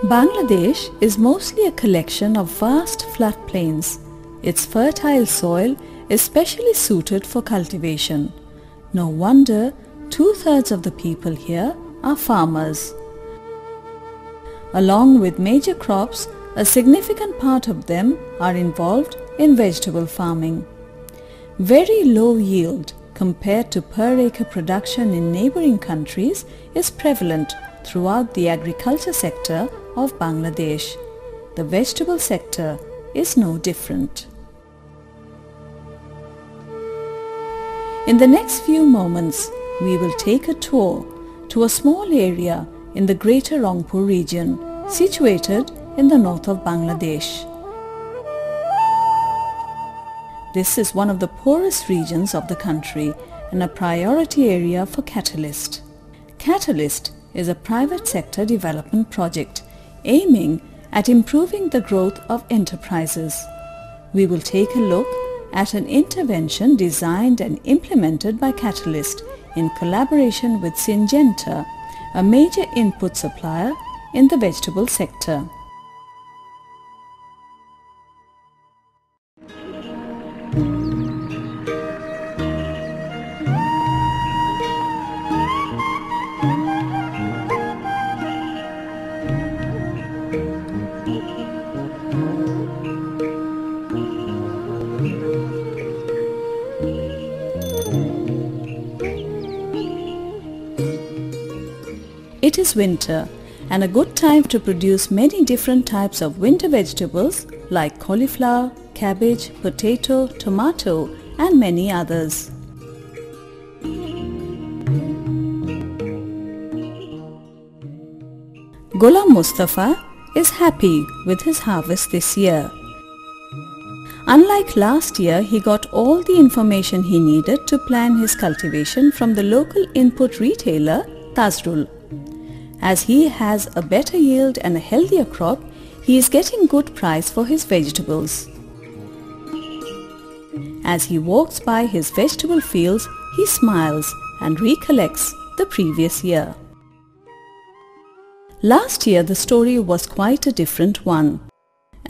Bangladesh is mostly a collection of vast flat plains. Its fertile soil is specially suited for cultivation. No wonder 2/3 of the people here are farmers. Along with major crops, a significant part of them are involved in vegetable farming. Very low yield compared to per acre production in neighboring countries is prevalent throughout the agriculture sector of Bangladesh. The vegetable sector is no different. In the next few moments, we will take a tour to a small area in the greater Rangpur region, situated in the north of Bangladesh. This is one of the poorest regions of the country and a priority area for Katalyst. Katalyst is a private sector development project aiming at improving the growth of enterprises. We will take a look at an intervention designed and implemented by Katalyst in collaboration with Syngenta, a major input supplier in the vegetable sector. It is winter and a good time to produce many different types of winter vegetables like cauliflower, cabbage, potato, tomato and many others. Ghulam Mustafa is happy with his harvest this year. Unlike last year, he got all the information he needed to plan his cultivation from the local input retailer Tazrul. As he has a better yield and a healthier crop, he is getting good price for his vegetables. As he walks by his vegetable fields, he smiles and recollects the previous year. Last year the story was quite a different one.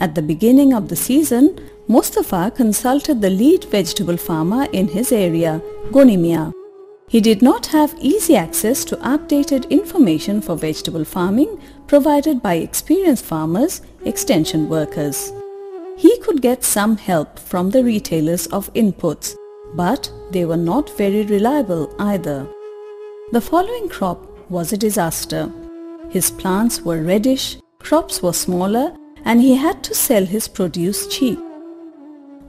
At the beginning of the season, Mustafa consulted the lead vegetable farmer in his area, Gonimia. He did not have easy access to updated information for vegetable farming provided by experienced farmers, extension workers. He could get some help from the retailers of inputs, but they were not very reliable either. The following crop was a disaster. His plants were reddish, crops were smaller, and he had to sell his produce cheap.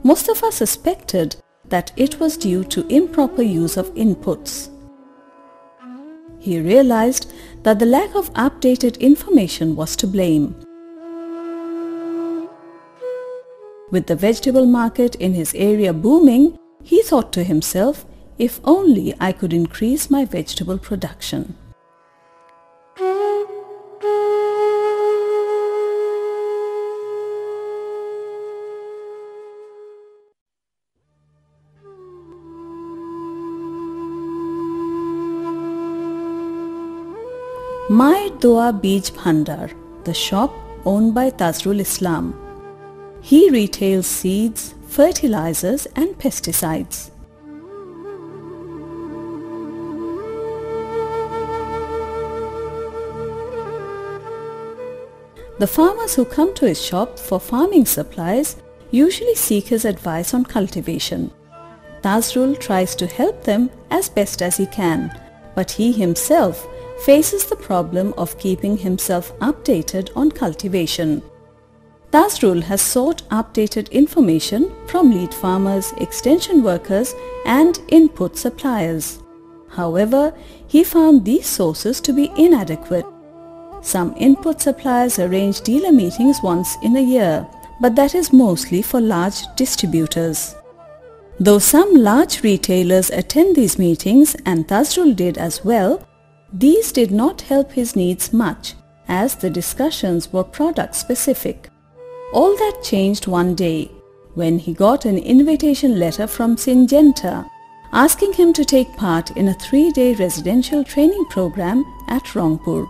Mustafa suspected that it was due to improper use of inputs. He realized that the lack of updated information was to blame. With the vegetable market in his area booming, he thought to himself, if only I could increase my vegetable production. My Dua Beej Bhandar, the shop owned by Tazrul Islam. He retails seeds, fertilizers and pesticides. The farmers who come to his shop for farming supplies usually seek his advice on cultivation. Tazrul tries to help them as best as he can, but he himself faces the problem of keeping himself updated on cultivation. Tazrul has sought updated information from lead farmers, extension workers and input suppliers. However, he found these sources to be inadequate. Some input suppliers arrange dealer meetings once in a year, but that is mostly for large distributors. Though some large retailers attend these meetings, and Tazrul did as well, these did not help his needs much, as the discussions were product-specific. All that changed one day, when he got an invitation letter from Syngenta, asking him to take part in a 3-day residential training program at Rangpur.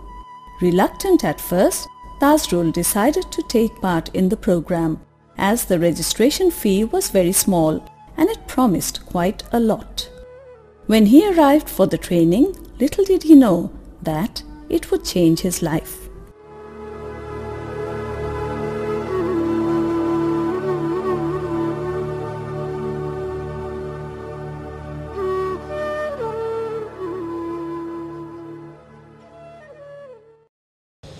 Reluctant at first, Tazrul decided to take part in the program, as the registration fee was very small and it promised quite a lot. When he arrived for the training, little did he know that it would change his life.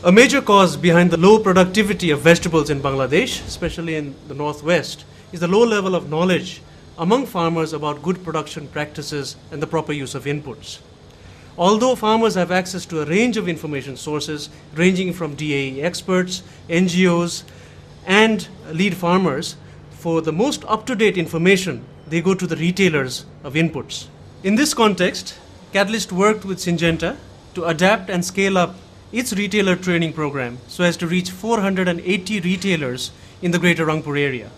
A major cause behind the low productivity of vegetables in Bangladesh, especially in the northwest, is the low level of knowledge among farmers about good production practices and the proper use of inputs. Although farmers have access to a range of information sources ranging from DAE experts, NGOs, and lead farmers, for the most up-to-date information, they go to the retailers of inputs. In this context, Katalyst worked with Syngenta to adapt and scale up its retailer training program so as to reach 480 retailers in the greater Rangpur area.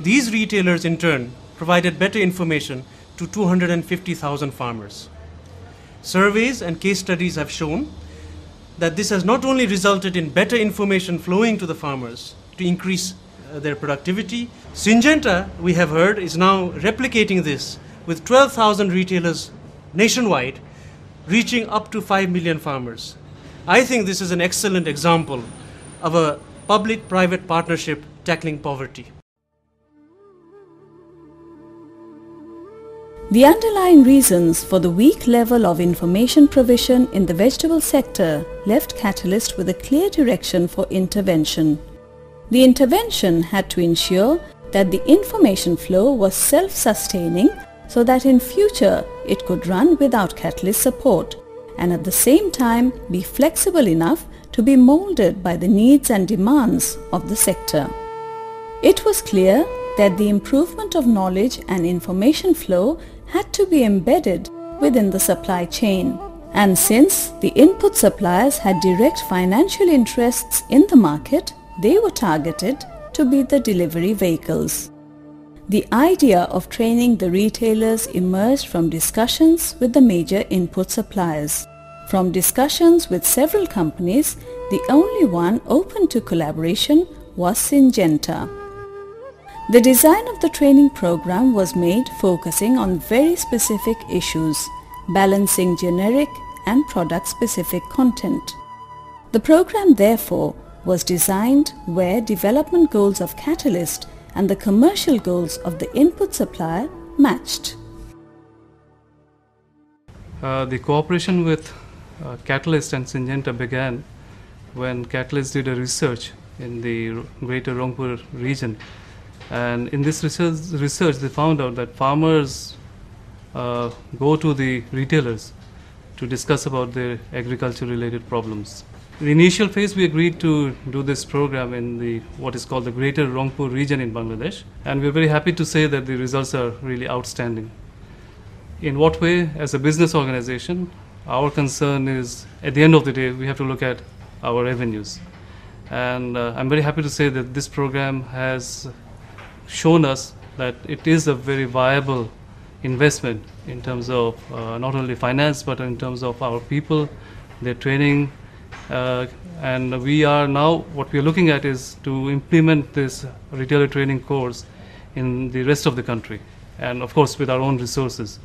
These retailers in turn provided better information to 250,000 farmers. Surveys and case studies have shown that this has not only resulted in better information flowing to the farmers to increase their productivity. Syngenta, we have heard, is now replicating this with 12,000 retailers nationwide, reaching up to 5 million farmers. I think this is an excellent example of a public-private partnership tackling poverty. The underlying reasons for the weak level of information provision in the vegetable sector left Katalyst with a clear direction for intervention. The intervention had to ensure that the information flow was self-sustaining so that in future it could run without Katalyst support, and at the same time be flexible enough to be molded by the needs and demands of the sector. It was clear that the improvement of knowledge and information flow had to be embedded within the supply chain. And since the input suppliers had direct financial interests in the market, they were targeted to be the delivery vehicles. The idea of training the retailers emerged from discussions with the major input suppliers. From discussions with several companies, the only one open to collaboration was Syngenta. The design of the training program was made focusing on very specific issues, balancing generic and product-specific content. The program, therefore, was designed where development goals of Katalyst and the commercial goals of the input supplier matched. The cooperation with Katalyst and Syngenta began when Katalyst did a research in the greater Rangpur region. And in this research they found out that farmers go to the retailers to discuss about their agriculture related problems. In the initial phase we agreed to do this program in what is called the greater Rangpur region in Bangladesh, and we're very happy to say that the results are really outstanding. In what way? As a business organization, our concern is at the end of the day we have to look at our revenues, and I'm very happy to say that this program has shown us that it is a very viable investment in terms of not only finance but in terms of our people, their training, and we are now, what we are looking at is to implement this retailer training course in the rest of the country, and of course with our own resources.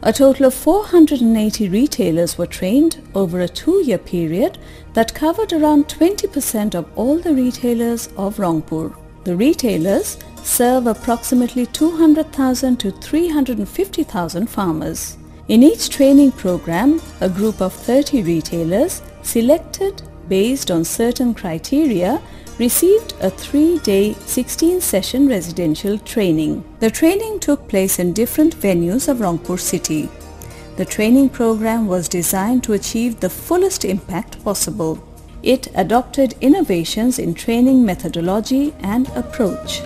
A total of 480 retailers were trained over a 2-year period that covered around 20% of all the retailers of Rangpur. The retailers serve approximately 200,000 to 350,000 farmers. In each training program, a group of 30 retailers, selected based on certain criteria, received a 3-day 16-session residential training. The training took place in different venues of Rangpur city. The training program was designed to achieve the fullest impact possible. It adopted innovations in training methodology and approach.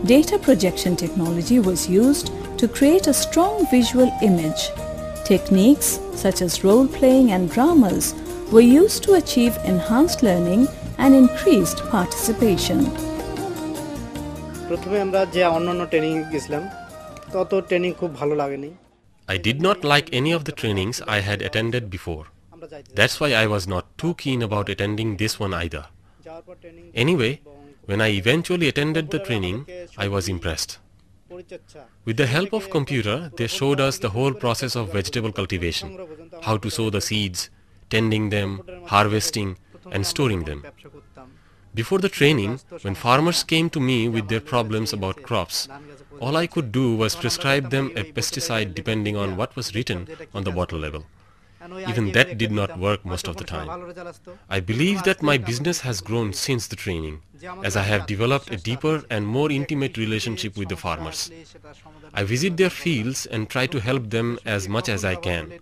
Data projection technology was used to create a strong visual image. Techniques such as role-playing and dramas were used to achieve enhanced learning and increased participation. I did not like any of the trainings I had attended before. That's why I was not too keen about attending this one either. Anyway, when I eventually attended the training, I was impressed. With the help of computer, they showed us the whole process of vegetable cultivation, how to sow the seeds, tending them, harvesting and storing them. Before the training, when farmers came to me with their problems about crops, all I could do was prescribe them a pesticide depending on what was written on the bottle label. Even that did not work most of the time. I believe that my business has grown since the training, as I have developed a deeper and more intimate relationship with the farmers. I visit their fields and try to help them as much as I can.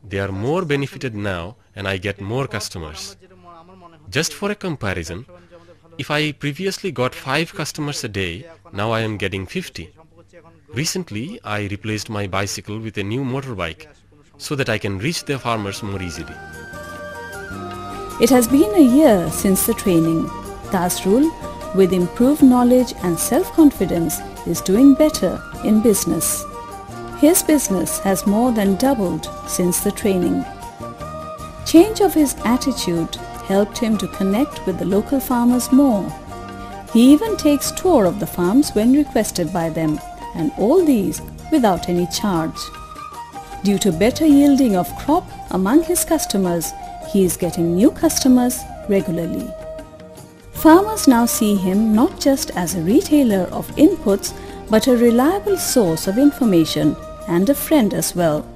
They are more benefited now and I get more customers. Just for a comparison, if I previously got 5 customers a day, now I am getting 50. Recently, I replaced my bicycle with a new motorbike so that I can reach the farmers more easily. It has been a year since the training. Tazrul, with improved knowledge and self-confidence, is doing better in business. His business has more than doubled since the training. Change of his attitude helped him to connect with the local farmers more. He even takes tour of the farms when requested by them, and all these without any charge. Due to better yielding of crop among his customers, he is getting new customers regularly. Farmers now see him not just as a retailer of inputs, but a reliable source of information and a friend as well.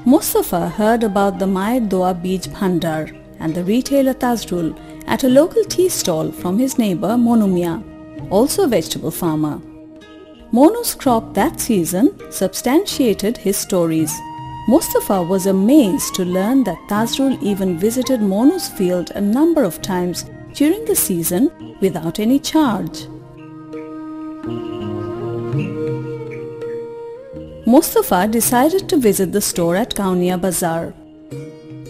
Mustafa heard about the Mayer Doa Beej Bhandar and the retailer Tazrul at a local tea stall from his neighbor Monu Mia, also a vegetable farmer. Monu's crop that season substantiated his stories. Mustafa was amazed to learn that Tazrul even visited Monu's field a number of times during the season without any charge. Mustafa decided to visit the store at Kaunia Bazaar.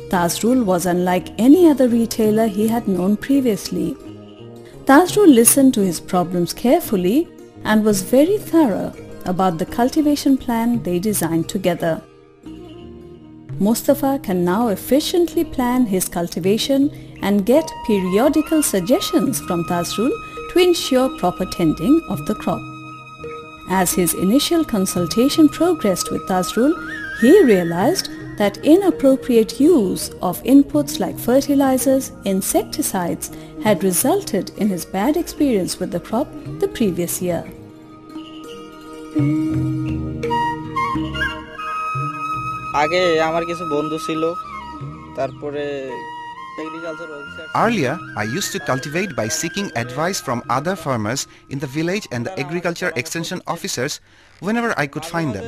Tazrul was unlike any other retailer he had known previously. Tazrul listened to his problems carefully and was very thorough about the cultivation plan they designed together. Mustafa can now efficiently plan his cultivation and get periodical suggestions from Tazrul to ensure proper tending of the crop. As his initial consultation progressed with Tazrul, he realized that inappropriate use of inputs like fertilizers, insecticides had resulted in his bad experience with the crop the previous year. Earlier, I used to cultivate by seeking advice from other farmers in the village and the agriculture extension officers whenever I could find them.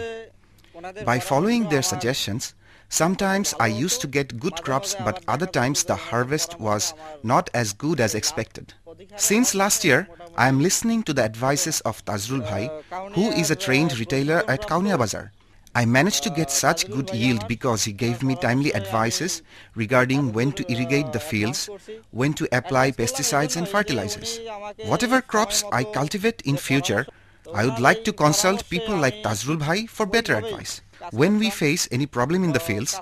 By following their suggestions, sometimes I used to get good crops, but other times the harvest was not as good as expected. Since last year, I am listening to the advices of Tazrul Bhai, who is a trained retailer at Kaunia Bazaar. I managed to get such good yield because he gave me timely advices regarding when to irrigate the fields, when to apply pesticides and fertilizers. Whatever crops I cultivate in future, I would like to consult people like Tazrul Bhai for better advice. When we face any problem in the fields,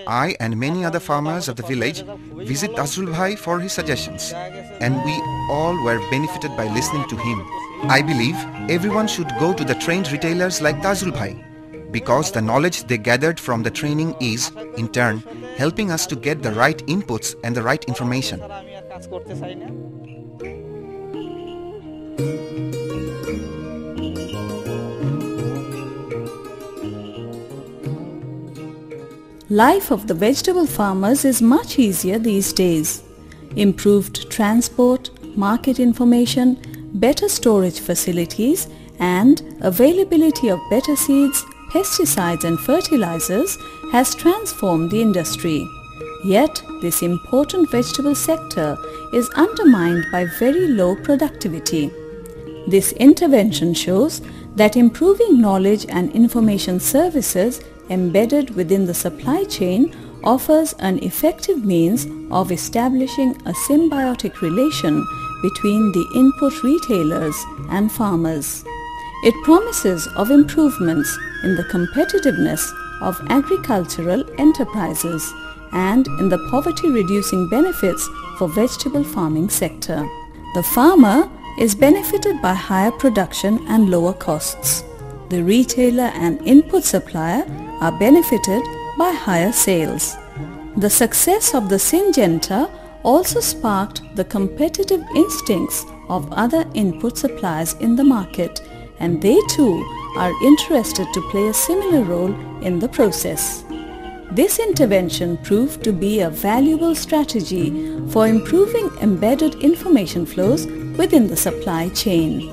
I and many other farmers of the village visit Tazrul Bhai for his suggestions, and we all were benefited by listening to him. I believe everyone should go to the trained retailers like Tazrul Bhai, because the knowledge they gathered from the training is, in turn, helping us to get the right inputs and the right information. Life of the vegetable farmers is much easier these days. Improved transport, market information, better storage facilities, and availability of better seeds, pesticides and fertilizers has transformed the industry. Yet, this important vegetable sector is undermined by very low productivity. This intervention shows that improving knowledge and information services embedded within the supply chain offers an effective means of establishing a symbiotic relation between the input retailers and farmers. It promises of improvements in the competitiveness of agricultural enterprises and in the poverty-reducing benefits for vegetable farming sector. The farmer is benefited by higher production and lower costs. The retailer and input supplier are benefited by higher sales. The success of the Syngenta also sparked the competitive instincts of other input suppliers in the market, and they too are interested to play a similar role in the process. This intervention proved to be a valuable strategy for improving embedded information flows within the supply chain.